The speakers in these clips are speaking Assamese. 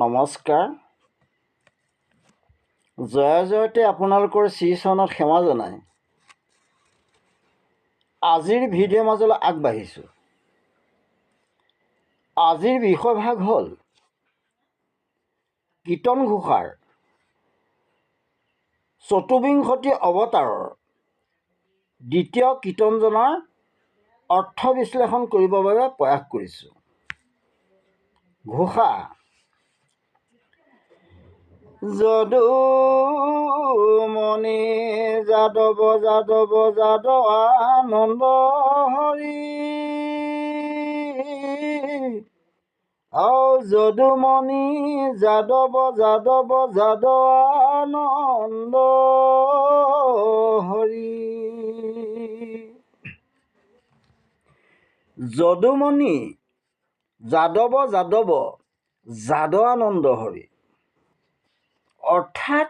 নমস্কাৰ। জয়তে আপোনালোকৰ শ্ৰীচৰণত সেৱা জনাই আজিৰ ভিডিঅ'ৰ মাজলৈ আগবাঢ়িছোঁ। আজিৰ বিষয়ভাগ হ'ল কীৰ্তন ঘোষাৰ চতুৰ্বিংশতি অৱতাৰৰ দ্বিতীয় কীৰ্তনজনাৰ অৰ্থ বিশ্লেষণ কৰিবৰ বাবে প্ৰয়াস কৰিছোঁ। ঘোষা: যদুমণি যাদৱ যাদৱ যাদৱ আনন্দ হৰি, যদুমণি যাদৱ যাদৱ যাদৱ আনন্দ হৰি। যদুমণি যাদৱ যাদৱ যাদৱ আনন্দ হৰি অৰ্থাৎ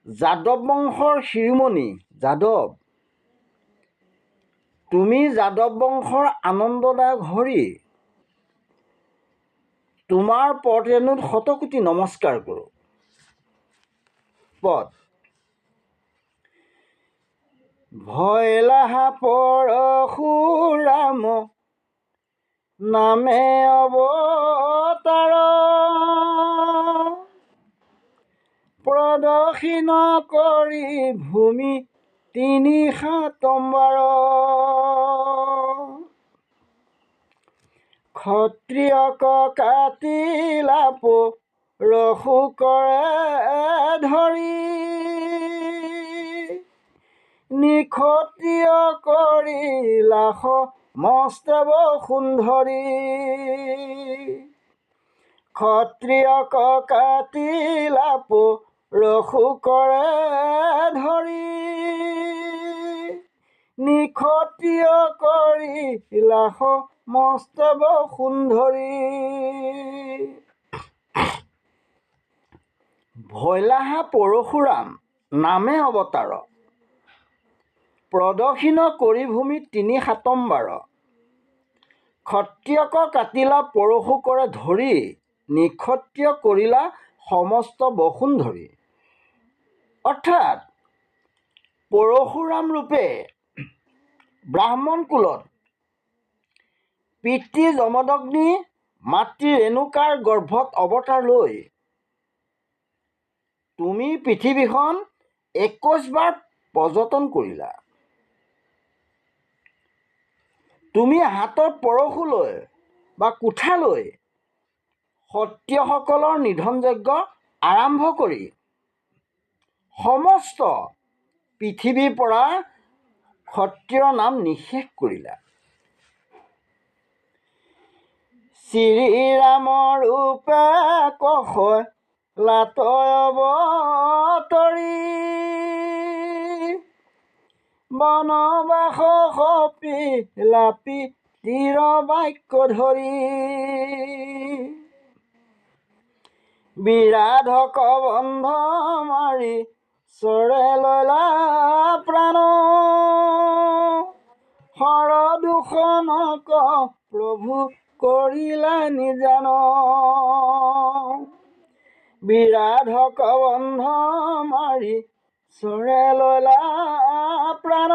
যাদৱ বংশৰ শিৰোমণি যাদৱ, তুমি যাদৱ বংশৰ আনন্দদায়ক হৰি, তোমাৰ পদৰেণুত শতকোটি নমস্কাৰ কৰোঁ। পদ: ভয়লাহা পৰশুৰাম নামে অৱতাৰ, প্ৰদক্ষিণ কৰি ভূমি তিনি সাতম্বাৰ, ক্ষত্ৰিয়ক কাটিলা পৰশু কৰে ধৰি, নিক্ষত্ৰিয় কৰিলা সমস্ত বসুন্ধৰি, ক্ষত্ৰিয়ক কাটিলা পৰশু কৰে ধৰি, নিক্ষত্ৰিয় কৰিলা সমস্ত বসুন্ধৰি। ভয়লাহা পৰশুৰাম নামে অৱতাৰ, প্ৰদক্ষিণ কৰি ভূমি তিনি সাতম্বাৰ, ক্ষত্ৰিয়ক কাটিলা পৰশু কৰে ধৰি, নিক্ষত্ৰিয় কৰিলা সমস্ত বসুন্ধৰি। অৰ্থাৎ পৰশুৰাম ৰূপে ব্ৰাহ্মণ কুলত পিতৃ যমদগ্নি মাতৃ ৰেণুকাৰ গৰ্ভত অৱতাৰ লৈ তুমি পৃথিৱীখন 21 বাৰ পৰ্যটন কৰিলা। তুমি হাতত পৰশু লৈ বা কুঠা লৈ ক্ষত্ৰিয়সকলৰ নিধন যজ্ঞ আৰম্ভ কৰি সমস্ত পৃথিৱীৰ পৰা ক্ষত্ৰিয়ৰ নাম নিঃশেষ কৰিলা। শ্ৰীৰামৰ ৰূপে কশলাত অৱতৰি, বনবাস সপিলা পিতৃৰ বাক্য ধৰি, বিৰাধক বন্ধ মাৰি চৰে ললা প্ৰাণ, হৰ দূষণক প্ৰভু কৰিলা নিজান, বিৰাধক বন্ধ মাৰি চৰে ললা প্ৰাণ,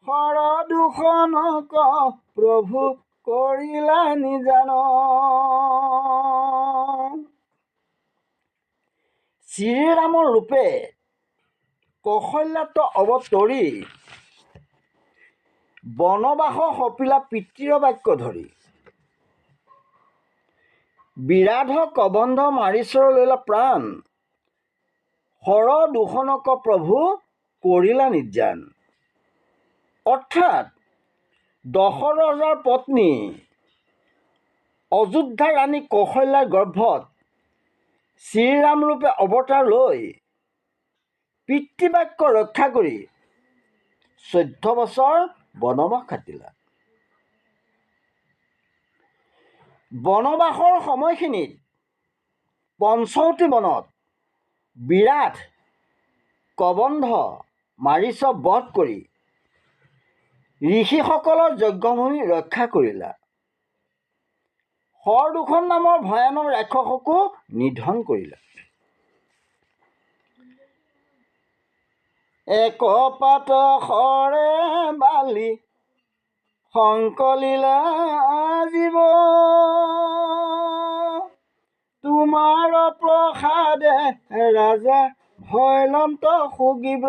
হৰ দূষণক প্ৰভু কৰিলা নিজান। শ্ৰীৰামৰ ৰূপে কৌশল্যাত অৱতৰি, বনবাস সপিলা পিতৃৰ বাক্য ধৰি, বিৰাধ কবন্ধ মাৰিচৰ লৈলা প্ৰাণ, হৰ দূষণক প্ৰভু কৰিলা নিৰ্যান। অৰ্থাৎ দশৰজাৰ পত্নী অযোধ্যা ৰাণী কৌশল্যাৰ গৰ্ভত শ্ৰীৰাম ৰূপে অৱতাৰ লৈ পিতৃবাক্য ৰক্ষা কৰি 14 বছৰ বনবাস খাটিলা। বনবাসৰ সময়খিনিত পঞ্চৱতী বনত বিৰাট কবন্ধ মাৰিচ বধ কৰি ঋষিসকলৰ যজ্ঞভূমি ৰক্ষা কৰিলা। শৰদূষণ নামৰ ভয়ানক ৰাক্ষসকো নিধন কৰিলে। একপাত শৰে বালি সংকলিলা জীৱ, তোমাৰ প্ৰসাদে ৰাজা ভয়লন্ত সুগ্ৰীৱ।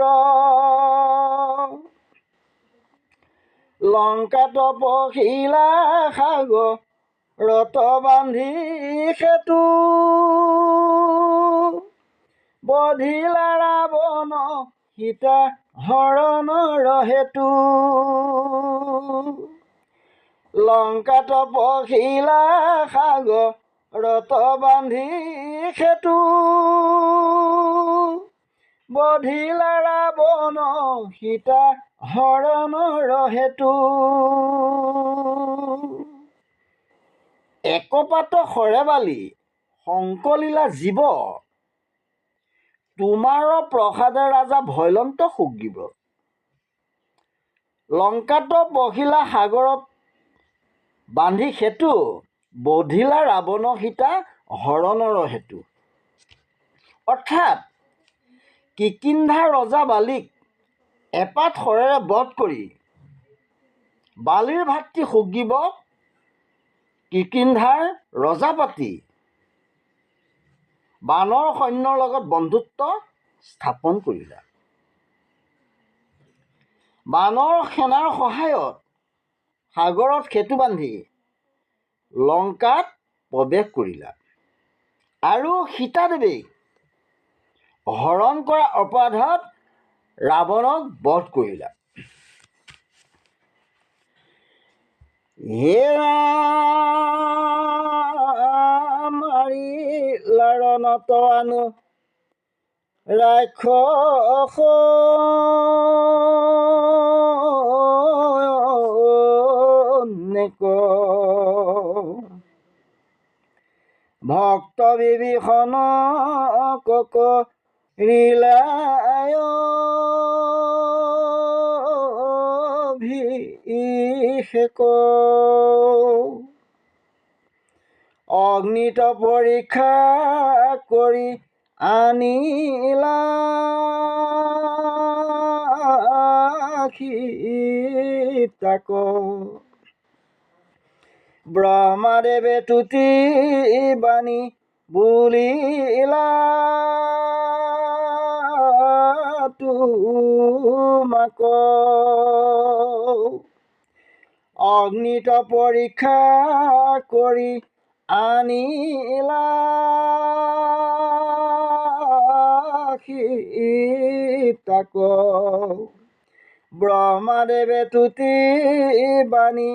লংকাত পখিলা সাগৰত বান্ধি সেতু, বধিলা ৰাৱণ সীতা হৰণৰ হেতু। লংকাত পখিলা সাগৰত বান্ধি সেতু, বধিলা ৰাৱণ সীতা হৰণৰ হেতু। একপাত শৰে বালি সংকলিলা জীৱ, তোমাৰ প্ৰসাদে ৰাজা ভয়লন্ত সুগ্ৰীৱ। লংকাত পখিলা সাগৰত বান্ধি সেতু, বধিলা ৰাৱণ সীতা হৰণৰ হেতু। অৰ্থাৎ কিষ্কিন্ধা ৰজা বালিক এপাত শৰেৰে বধ কৰি বালিৰ ভাতৃ সুগ্ৰীৱক কিষ্কিন্ধাৰ ৰজা পাতি বানৰ সৈন্যৰ লগত বন্ধুত্ব স্থাপন কৰিলে। বানৰ সেনাৰ সহায়ত সাগৰত সেতু বান্ধি লংকাত প্ৰৱেশ কৰিলা আৰু সীতাদেৱীক হৰণ কৰা অপৰাধত ৰাৱণক বধ কৰিলা। হে ৰাম, মাৰিলা ৰণত আনো ৰাক্ষস, ভক্ত বিভীষণক কৰিলা অভিষেক, অগ্নিত পৰীক্ষা কৰি আনিলা সীতাক, ব্ৰহ্মাদেৱে তুতি বাণী বুলিলা তোমাক, অগ্নিত পৰীক্ষা কৰি আনিলা সীতাক, ব্ৰহ্মাদেৱে তুতি বাণী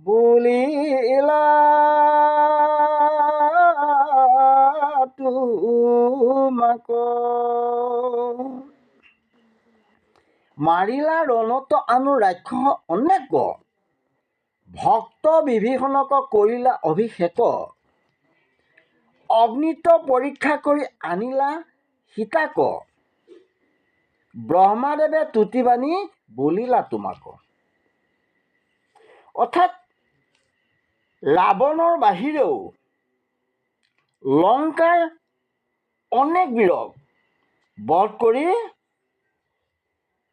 বুলিলা তোমাক। মাৰিলা ৰণত আনো ৰাক্ষস অনেক, ভক্ত বিভীষণক কৰিলা অভিষেক, অগ্নিত পৰীক্ষা কৰি আনিলা সীতাক, ব্ৰহ্মাদেৱে তুতি বাণী বুলিলা তোমাক। অৰ্থাৎ ৰাৱণৰ বাহিৰেও লংকাৰ অনেক বীৰক বধ কৰি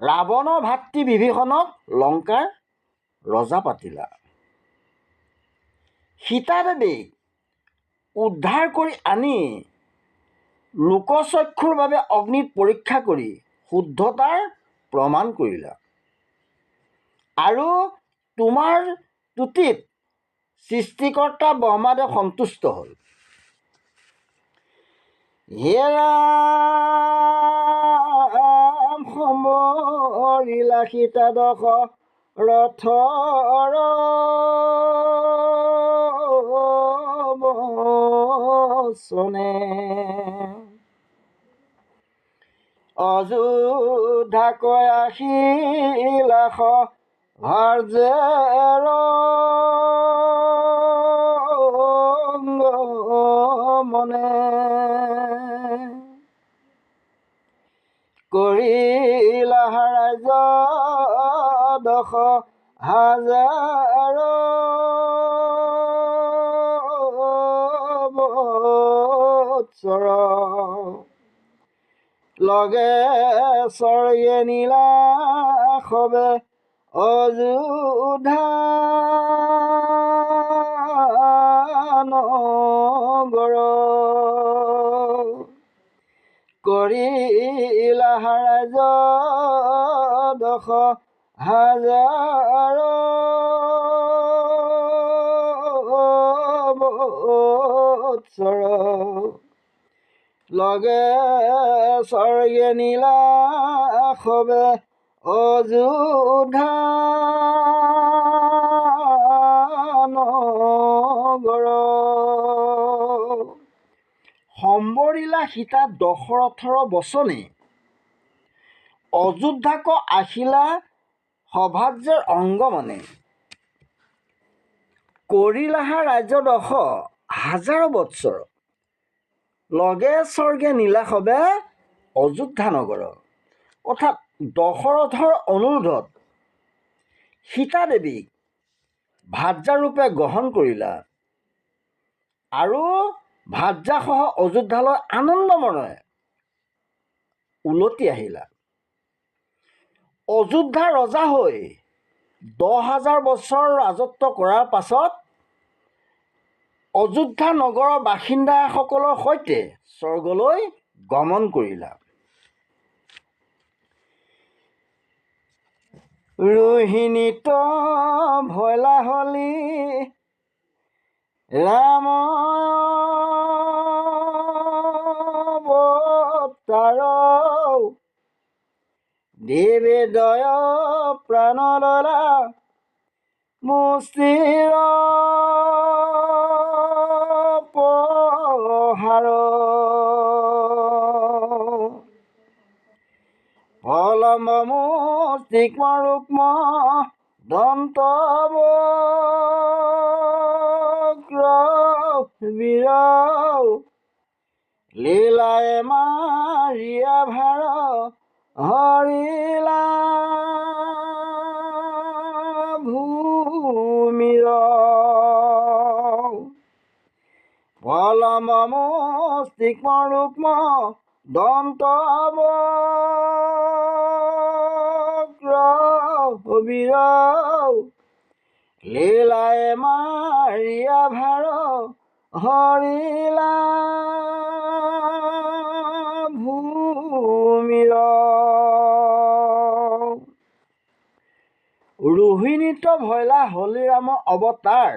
ৰাৱণৰ ভাতৃ বিভীষণক লংকাৰ ৰজা পাতিলা। সীতাদেৱীক উদ্ধাৰ কৰি আনি লোকচক্ষুৰ বাবে অগ্নিত পৰীক্ষা কৰি শুদ্ধতাৰ প্ৰমাণ কৰিলা আৰু তোমাৰ তুতিত সৃষ্টিকৰ্তা ব্ৰহ্মাদেৱ সন্তুষ্ট হ'ল। হে ৰাম, সমৰিলা সীতা দশৰথৰ বচনে, অযোধ্যাকৈ আহিলা সহস্ৰৰ মনে, কৰিলা ৰাজ্য দশহাজাৰ বৎসৰ লগে স্বৰ্গে নীলা সবে অযোধ্যা নগৰ কৰিলা ৰাজ দশ হাজাৰ বৎসৰ লগে স্বৰ্গে নীলা সবে অযোধ্যা নগৰ সম্বৰিলা সীতা দশৰথৰ বচনে অযোধ্যাক আহিলা সভাজ্যৰ অংগমনে কৰিলাহা ৰাজ্য দশ হাজাৰ বৎসৰ লগে স্বৰ্গে নীলা সবে অযোধ্যা নগৰ অৰ্থাৎ দশৰথৰ অনুৰোধত সীতা দেৱীক ভাৰ্যাৰূপে গ্ৰহণ কৰিলা আৰু ভাৰ্যাসহ অযোধ্যালৈ আনন্দমনেৰে উলটি আহিলা। অযোধ্যাৰ ৰজা হৈ 10,000 বছৰ ৰাজত্ব কৰাৰ পাছত অযোধ্যা নগৰৰ বাসিন্দাসকলৰ সৈতে স্বৰ্গলৈ গমন কৰিলা। ৰোহিণীত ভয়লা হলি ৰাম অৱতাৰ দেৱে দয় প্ৰাণ ললা মুষ্টিৰ পহাৰ পলম্ব মুষ্টিক ৰুক্ম দন্ত বক্ৰ বীৰ লীলাই মাৰিয়া ভাৰ হৰিলা ভূমিৰ পলম্ব মুষ্টিক ৰুক্ম দন্ত বক্ৰ বীৰ লীলাই মাৰিয়া ভাৰ হৰিলা ভূমিৰ ৰোহিণীত ভয়লা হলিৰাম অৱতাৰ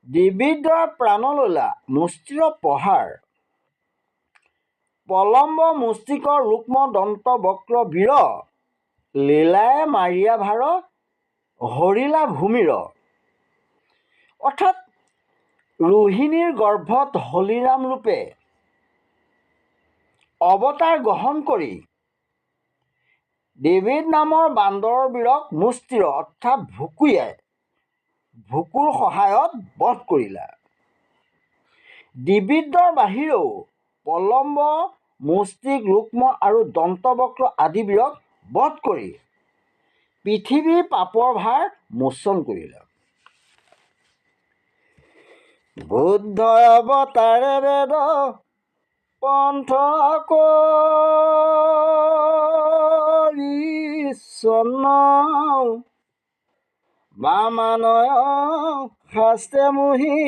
দেৱীদ্বয় প্ৰাণ ললা মুষ্টিৰ পহাৰ পলম্ব মুষ্টিকৰ ৰুক্ম দন্ত বক্ৰ বীৰ লীলাই মাৰিয়া ভাৰ হৰিলা ভূমিৰ অৰ্থাৎ ৰোহিণীৰ গৰ্ভত হলিৰাম ৰূপে অৱতাৰ গ্ৰহণ কৰি দেৱীদ নামৰ বান্দৰবীৰক মুষ্টিৰ অৰ্থাৎ ভুকুয়াই ভুকুৰ সহায়ত বধ কৰিলা। দেৱীদ্বৰ বাহিৰেও পলম্ব মুষ্টিক ৰুক্ম আৰু দন্তবক্ৰ আদি বীৰক বধ কৰি পৃথিৱীৰ পাপৰ ভাৰ মোচন কৰিলা। বুদ্ধ অৱতাৰে বেদ পন্থ কৰি চন্ন বামানয় শাস্ত্ৰে মোহি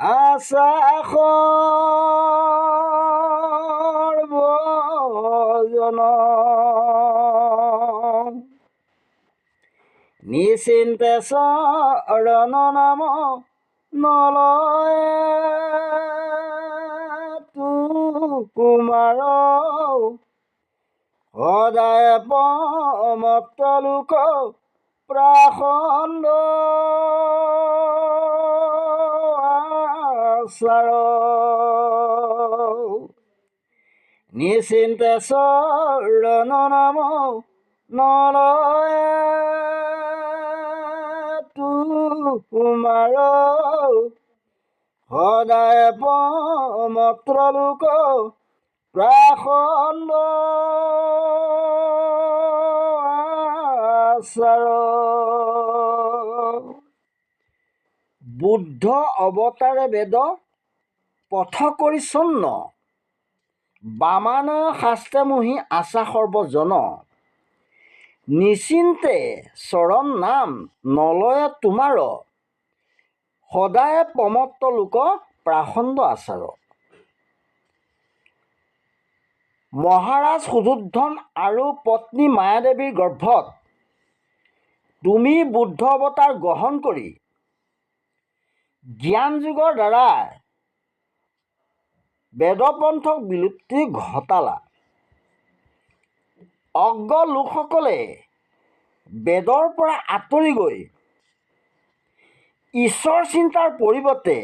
আশা সৰ্বজন নিশ্চিন্তে চৰণ নাম নলয়ে তোমাৰ সদায় পমত্ত লোক প্ৰাসন্দ আচাৰ নিশ্চিন্তে চৰণ নাম নলয়ে তোমাৰ সদায় পমত্ৰ লোক প্ৰাসন্দ আচাৰ বুদ্ধ অৱতাৰে বেদ পথ কৰিচ্ছন্ন বামানয় শাস্ত্ৰে মোহি আশা সৰ্বজন নিচিন্তে চৰণ নাম নলয়ে তোমাৰ সদায় প্ৰমত্ত লোক প্ৰাসণ্ড আচাৰ। মহাৰাজ সুযোধন আৰু পত্নী মায়াদেৱীৰ গৰ্ভত তুমি বুদ্ধ অৱতাৰ গ্ৰহণ কৰি জ্ঞান যুগৰ দ্বাৰা বেদপন্থক বিলুপ্তি ঘটালা। অজ্ঞ লোকসকলে বেদৰ পৰা আঁতৰি গৈ ঈশ্বৰ চিন্তাৰ পৰিৱৰ্তে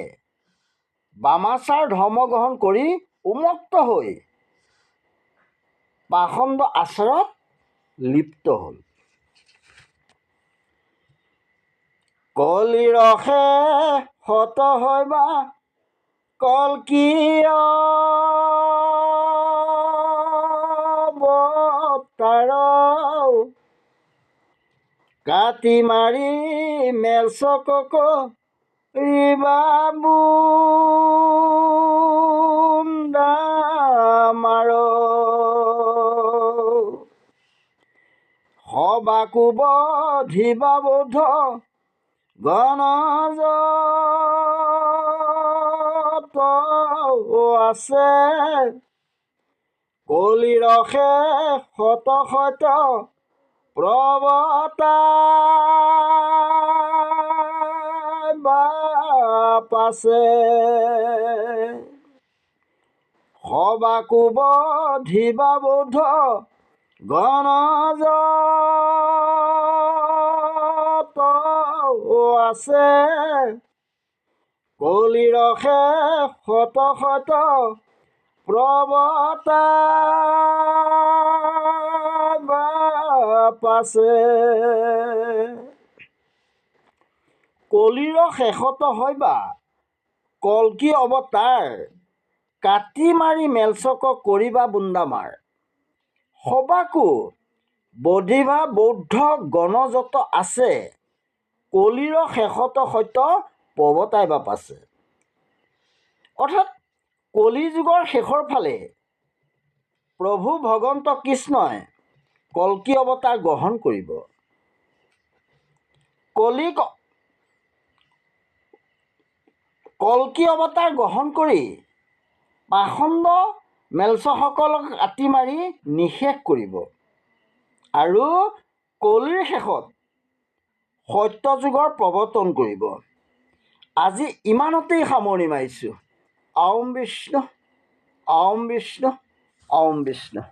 বামাচাৰ ধৰ্ম গ্ৰহণ কৰি উন্মত্ত হৈ পাষণ্ড আচাৰত লিপ্ত হ'ল। কলিৰসে হত হৈবা কল্কী অৱতাৰ কাটি মাৰি মেলচকক ৰিবাবুন্দামাৰ সবাকো বধিবা বৌদ্ধ গণজত আছে কলিৰসে শত শত প্ৰৱতাই বাপ আছে সবাকো বধিবা বৌদ্ধ গণজত আছে কলিৰসে শত শত প্ৰৱতাই বাপ আছে। কলিৰ শেষত হৈবা কল্কী অৱতাৰ কাটি মাৰি মেলচক কৰিবা বুন্দামাৰ সবাকো বধিবা বৌদ্ধ গণজত আছে কলিৰ শেষত সত্য প্ৰৱতাই বাপ আছে। অৰ্থাৎ কলি যুগৰ শেষৰ ফালে প্ৰভু ভগৱন্ত কৃষ্ণই কল্কী অৱতাৰ গ্ৰহণ কৰিব। কল্কী অৱতাৰ গ্ৰহণ কৰি পাষণ্ড মেলচসকলক কাটি মাৰি নিশেষ কৰিব আৰু কলিৰ শেষত সত্য যুগৰ প্ৰৱৰ্তন কৰিব। আজি ইমানতেই সামৰণি মাৰিছোঁ। ওম বিষ্ণু ওম বিষ্ণু ওম বিষ্ণু।